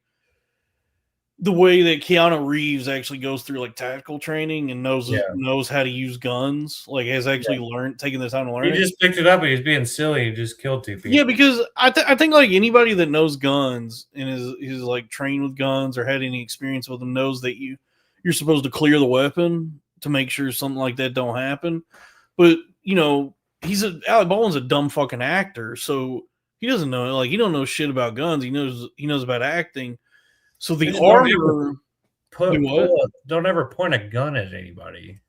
the way that Keanu Reeves actually goes through like tactical training and knows how to use guns, like has actually taken the time to learn. He just picked it up and he's being silly and just killed 2 people. Yeah, because I think like anybody that knows guns and is like trained with guns or had any experience with them knows that you're supposed to clear the weapon to make sure something like that don't happen. But Alec Baldwin's a dumb fucking actor, so he doesn't know. Like he don't know shit about guns. He knows about acting. So the armor. Don't ever point a gun at anybody.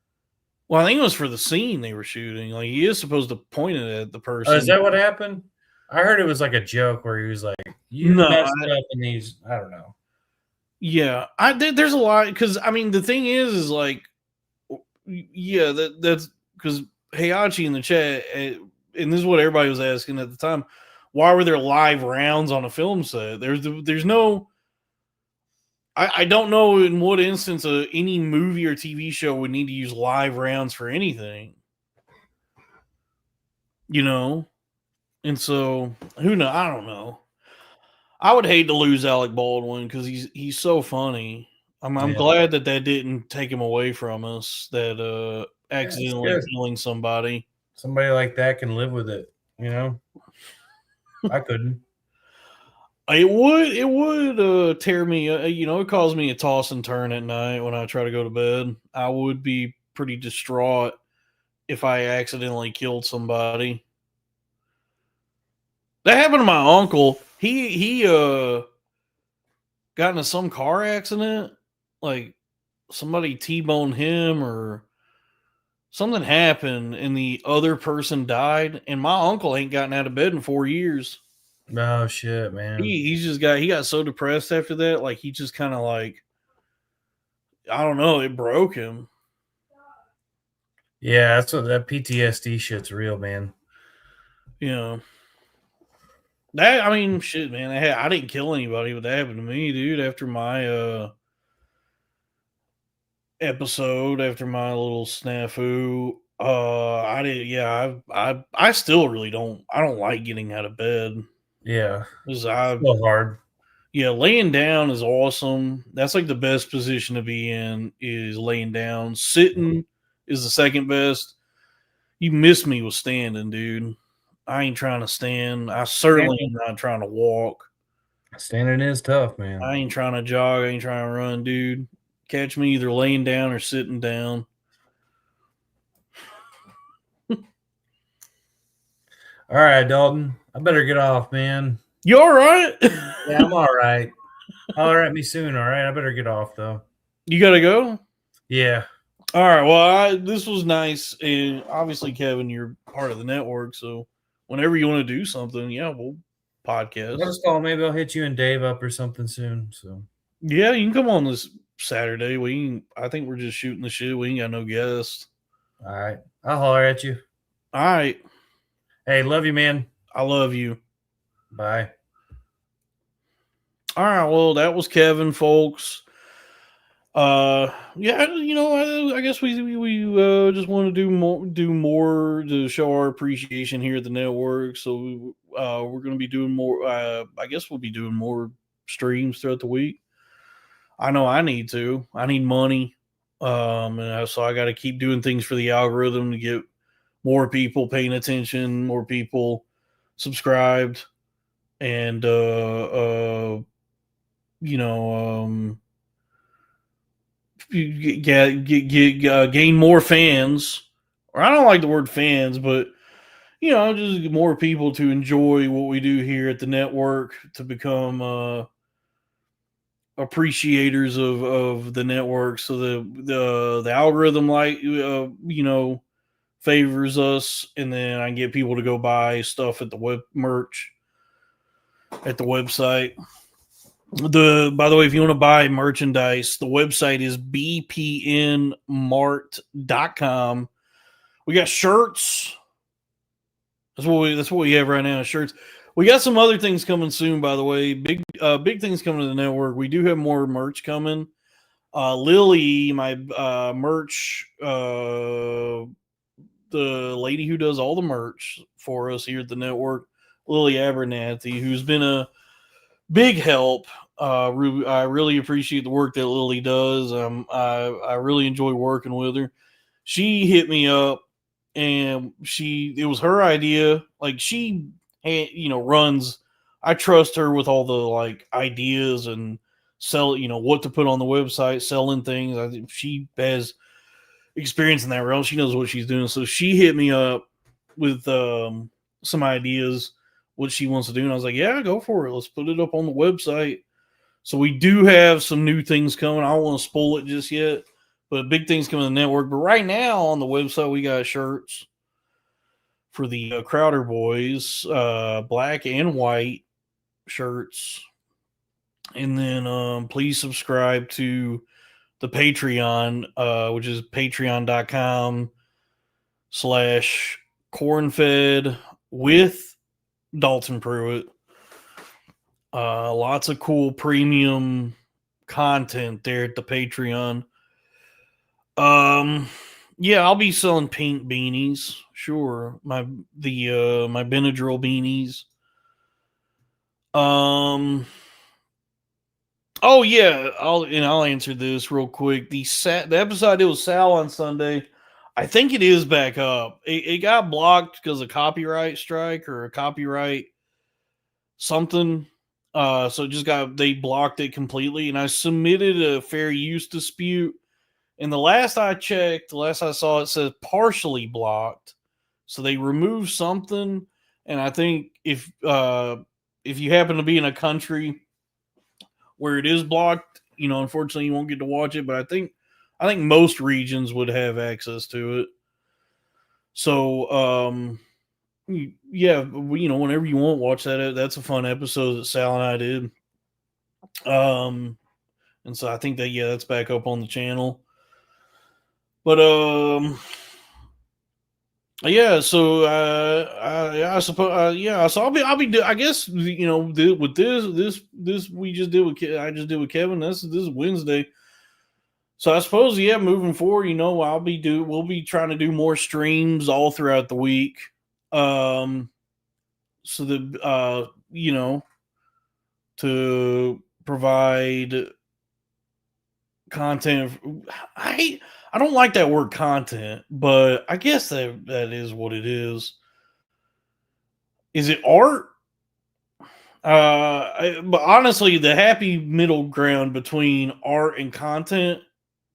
Well, I think it was for the scene they were shooting. Like he is supposed to point it at the person. Oh, is that what happened? I heard it was like a joke where he was like, "You messed up," and he's, I don't know. Yeah, there's a lot because I mean the thing is like, yeah, that's because Heihachi in the chat, and this is what everybody was asking at the time. Why were there live rounds on a film set? There's no. I don't know in what instance any movie or TV show would need to use live rounds for anything. And so who knows? I don't know. I would hate to lose Alec Baldwin because he's so funny. I'm glad that didn't take him away from us. That accidentally killing somebody. Somebody like that can live with it. I couldn't. It would tear me. It caused me a toss and turn at night when I try to go to bed. I would be pretty distraught if I accidentally killed somebody. That happened to my uncle. He got into some car accident. Like somebody T-boned him or something happened, and the other person died. And my uncle ain't gotten out of bed in 4 years. Oh shit, man. He got so depressed after that, like he just kind of like, I don't know, it broke him. Yeah, that's what that PTSD shit's real, man. That, I mean, shit, man. I didn't kill anybody, but that happened to me, dude. After my episode, after my little snafu, I did. Yeah, I still really don't. I don't like getting out of bed. Yeah, it's so hard. Yeah, laying down is awesome. That's like the best position to be in is laying down. Sitting is the second best. You miss me with standing, dude. I ain't trying to stand. I certainly am not trying to walk. Standing is tough, man. I ain't trying to jog. I ain't trying to run, dude. Catch me either laying down or sitting down. All right, Dalton. I better get off, man. You all right? Yeah, I'm all right. Holler at me soon, all right? I better get off, though. You got to go? Yeah. All right. Well, this was nice. And obviously, Kevin, you're part of the network. So whenever you want to do something, yeah, we'll podcast. Let us call. Maybe I'll hit you and Dave up or something soon. So Yeah, you can come on this Saturday. I think we're just shooting the shit. We ain't got no guests. all right. I'll holler at you. All right. Hey, love you, man. I love you. Bye. All right. Well, that was Kevin, folks. Yeah, I guess we just want to do more to show our appreciation here at the network. So we're going to be doing more. I guess we'll be doing more streams throughout the week. I know I need to. I need money, so I got to keep doing things for the algorithm to get more people paying attention, more people subscribed, and gain more fans. Or I don't like the word fans, but just more people to enjoy what we do here at the network, to become appreciators of the network. So the algorithm favors us, and then I can get people to go buy stuff at the web merch at the website. By the way, if you want to buy merchandise, the website is bpnmart.com. We got shirts. That's what we have right now, shirts. We got some other things coming soon, by the way. Big things coming to the network. We do have more merch coming. Lily, my merch, the lady who does all the merch for us here at the network, Lily Abernathy, who's been a big help. I really appreciate the work that Lily does. I really enjoy working with her. She hit me up, and it was her idea. Like, she, runs. I trust her with all the ideas and what to put on the website, selling things. I think she has experience in that realm. She knows what she's doing. So she hit me up with some ideas, what she wants to do. And I was like, yeah, go for it. Let's put it up on the website. So we do have some new things coming. I don't want to spoil it just yet, but big things coming to the network. But right now on the website, we got shirts for the Crowder Boys, black and white shirts. And then please subscribe to the Patreon, which is patreon.com/cornfed with Dalton Pruitt. Lots of cool premium content there at the Patreon. Yeah, I'll be selling pink beanies. Sure. My Benadryl beanies. Oh yeah, I'll answer this real quick. The episode I did with Sal on Sunday, I think it is back up. It got blocked because of copyright strike or a copyright something. So they blocked it completely, and I submitted a fair use dispute. And the last I checked, the last I saw, it says partially blocked. So they removed something, and I think if you happen to be in a country where it is blocked, unfortunately you won't get to watch it. But I think most regions would have access to it. So yeah, whenever you want, watch that. That's a fun episode that Sal and I did. And so I think that's back up on the channel. But yeah. So I suppose So I'll be. I guess with this we just did with I just did with Kevin. This is Wednesday. So I suppose moving forward, we'll be trying to do more streams all throughout the week. So that to provide content. I don't like that word content, but I guess that is what it is. Is it art? But honestly, the happy middle ground between art and content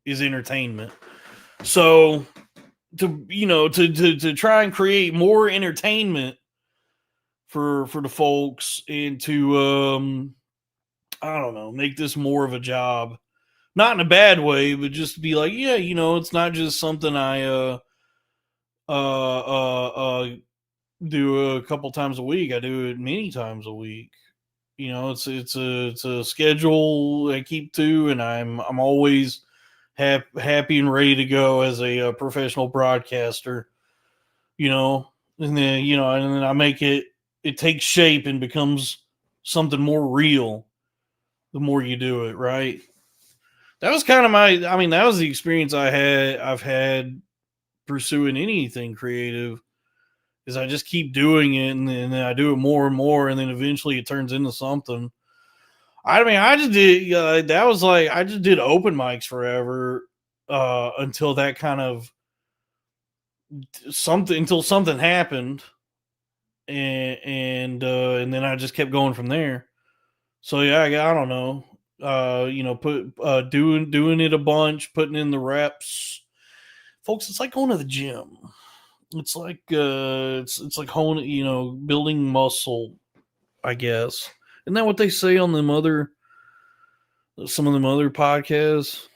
is entertainment. So to try and create more entertainment for the folks, and to I don't know, make this more of a job. Not in a bad way, but just to be like, yeah, it's not just something I uh uh uh do a couple times a week. I do it many times a week. It's a schedule I keep to, and I'm always happy and ready to go as a professional broadcaster. And then I make it takes shape and becomes something more real the more you do it, right? That was kind of that was the experience I've had pursuing anything creative, is I just keep doing it, and then I do it more and more, and then eventually it turns into something. I just did that was like I just did open mics forever until that kind of something happened, and then I just kept going from there. So yeah, I don't know. Put doing it a bunch, putting in the reps. Folks, it's like going to the gym. It's like it's like honing, building muscle, I guess. Isn't that what they say on some of them other podcasts?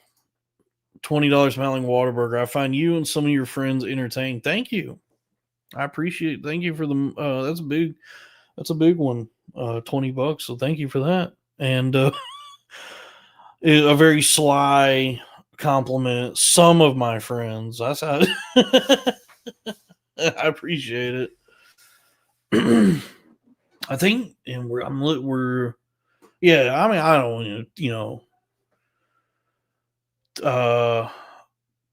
$20 Mountling Waterburger. I find you and some of your friends entertaining. Thank you. I appreciate it. Thank you for the that's a big one. $20. So thank you for that. And a very sly compliment. Some of my friends. That's how I appreciate it. I think, and we're yeah. I don't want to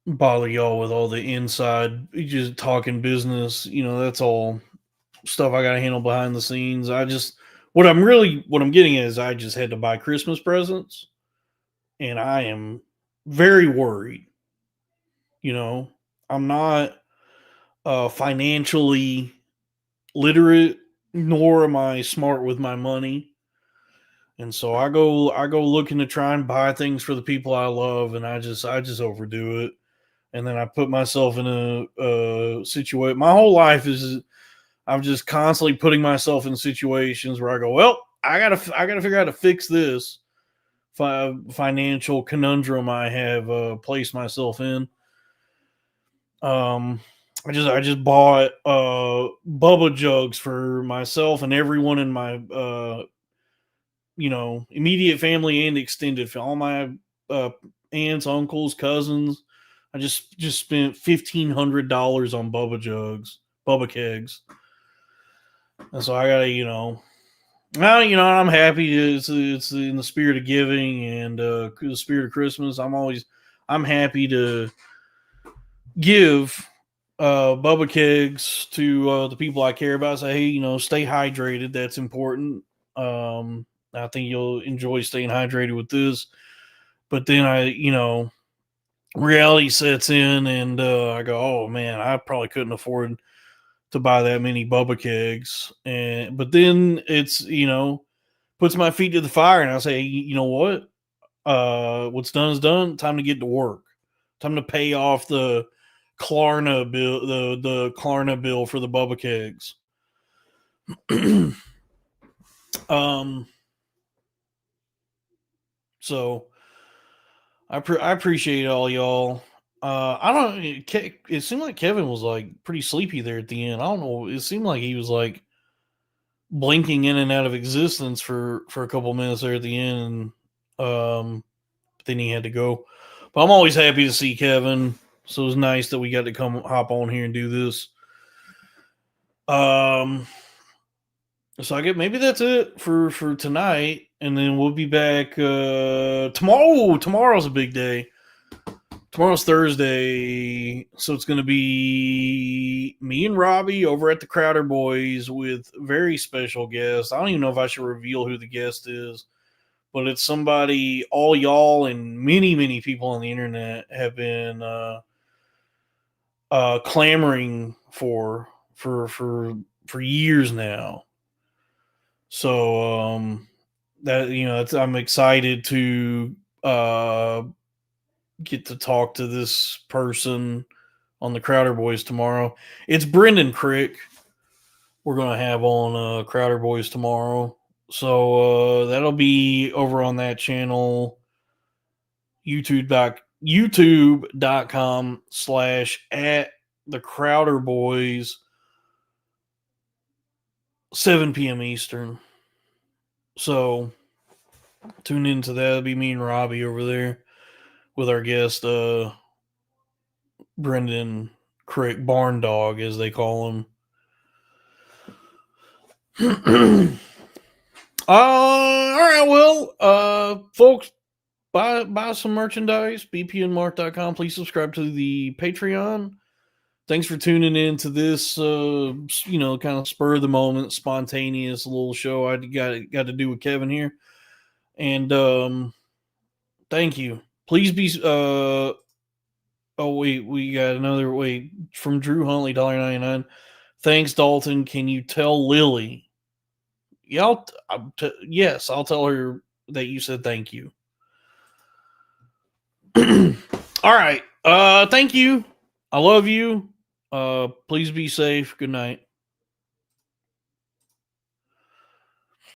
bother y'all with all the inside, just talking business. That's all stuff I got to handle behind the scenes. What I'm getting at is I just had to buy Christmas presents, and I am very worried. I'm not financially literate, nor am I smart with my money. And so I go looking to try and buy things for the people I love, and I just overdo it. And then I put myself in a situation. My whole life is I'm just constantly putting myself in situations where I go, well, I gotta figure out how to fix this financial conundrum I have placed myself in. I just bought Bubba jugs for myself and everyone in my immediate family and extended all my aunts, uncles, cousins. I just spent $1,500 on Bubba kegs, and so I gotta well, I'm happy. It's in the spirit of giving and the spirit of Christmas. I'm happy to give Bubba kegs to the people I care about. Say, hey, stay hydrated. That's important. I think you'll enjoy staying hydrated with this. But then reality sets in, and I go, oh man, I probably couldn't afford to buy that many Bubba kegs. But then it's puts my feet to the fire, and I say, you know what? What's done is done. Time to get to work. Time to pay off the Klarna bill, the Klarna bill for the Bubba kegs. So I appreciate all y'all. I don't. It seemed like Kevin was like pretty sleepy there at the end. I don't know. It seemed like he was like blinking in and out of existence for a couple minutes there at the end, and then he had to go. But I'm always happy to see Kevin. So it was nice that we got to come hop on here and do this. So I get maybe that's it for tonight, and then we'll be back tomorrow. Tomorrow's a big day. Tomorrow's Thursday, so it's going to be me and Robbie over at the Crowder Boys with very special guests. I don't even know if I should reveal who the guest is, but it's somebody all y'all and many people on the internet have been clamoring for years now. So that I'm excited to get to talk to this person on the Crowder Boys tomorrow. It's Brendan Crick. we're going to have on Crowder Boys tomorrow. So that'll be over on that channel, youtube.com/@the-Crowder-Boys, 7 p.m. Eastern. So tune into that. It'll be me and Robbie over there with our guest, Brendan Crick, Barn Dog, as they call him. All right, well, folks, buy some merchandise, bpnmark.com. Please subscribe to the Patreon. Thanks for tuning in to this, kind of spur of the moment, spontaneous little show I got to do with Kevin here. And thank you. Please be, oh, wait, we got another, from Drew Huntley, $1.99. Thanks, Dalton. Can you tell Lily? Yeah, yes, I'll tell her that you said thank you. All right. Thank you. I love you. Please be safe. Good night.